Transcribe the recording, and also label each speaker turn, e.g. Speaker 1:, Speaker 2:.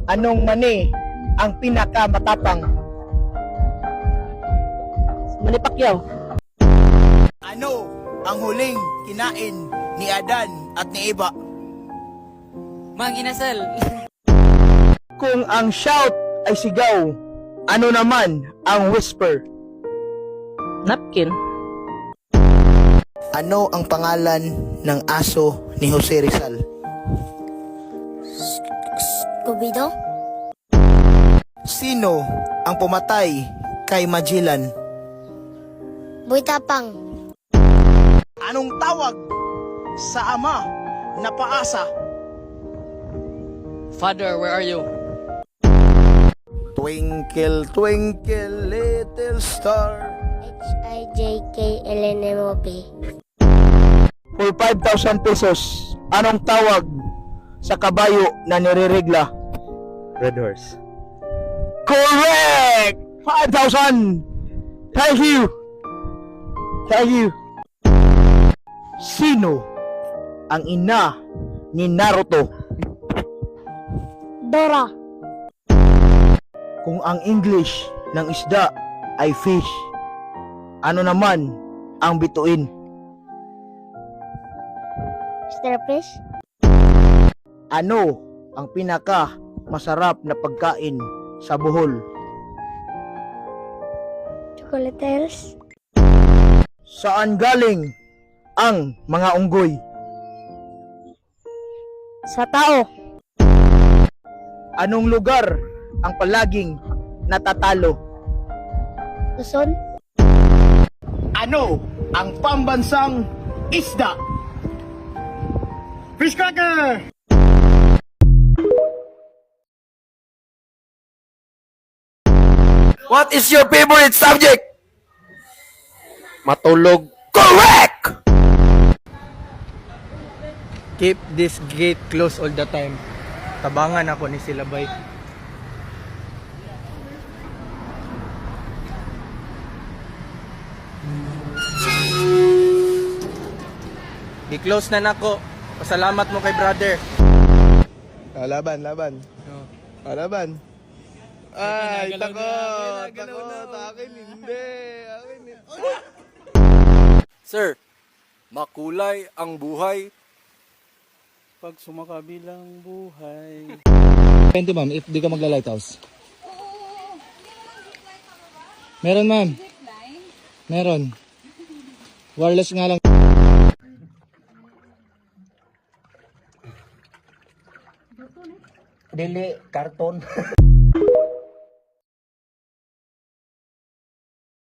Speaker 1: Anong mani ang pinakamatapang?
Speaker 2: Manny Pacquiao.
Speaker 1: Ano ang huling kinain ni Adan at ni Eva?
Speaker 3: Mang Inasal.
Speaker 1: Kung ang shout ay sigaw, ano naman ang whisper?
Speaker 2: Napkin.
Speaker 1: Ano ang pangalan ng aso ni Jose Rizal?
Speaker 4: Scooby-Doo?
Speaker 1: Sino ang pumatay kay Magellan?
Speaker 4: Buitapang.
Speaker 1: Anong tawag sa ama na paasa?
Speaker 3: Father, where are you?
Speaker 1: Twinkle, twinkle, little star.
Speaker 4: H-I-J-K-L-N-M-O-P.
Speaker 1: For 5,000 pesos, anong tawag sa kabayo na nireregla?
Speaker 5: Red horse.
Speaker 1: Correct! 5,000! Thank you! Thank you! Sino ang ina ni Naruto?
Speaker 4: Dora.
Speaker 1: Kung ang English ng isda ay fish, ano naman ang bituin?
Speaker 4: Starfish.
Speaker 1: Ano ang pinaka masarap na pagkain sa Bohol?
Speaker 4: Chocolateros.
Speaker 1: Saan galing ang mga unggoy?
Speaker 4: Sa tao.
Speaker 1: Anong lugar ang palaging natatalo?
Speaker 4: Luzon.
Speaker 1: Ano ang pambansang isda? Fish cracker! What is your favorite subject?
Speaker 5: Matulog.
Speaker 1: Correct!
Speaker 6: Keep this gate closed all the time. Tabangan ako ni Silabay. Di-close na nako. Pasalamat mo kay brother.
Speaker 7: Laban. Laban. Ay, tako. Akin hindi.
Speaker 5: Sir, makulay ang buhay.
Speaker 6: Pag sumakabilang buhay.
Speaker 8: 20 ma'am, if di ka magla-lighthouse. Meron ma'am. Meron. Wireless nga lang.
Speaker 1: Dili, karton.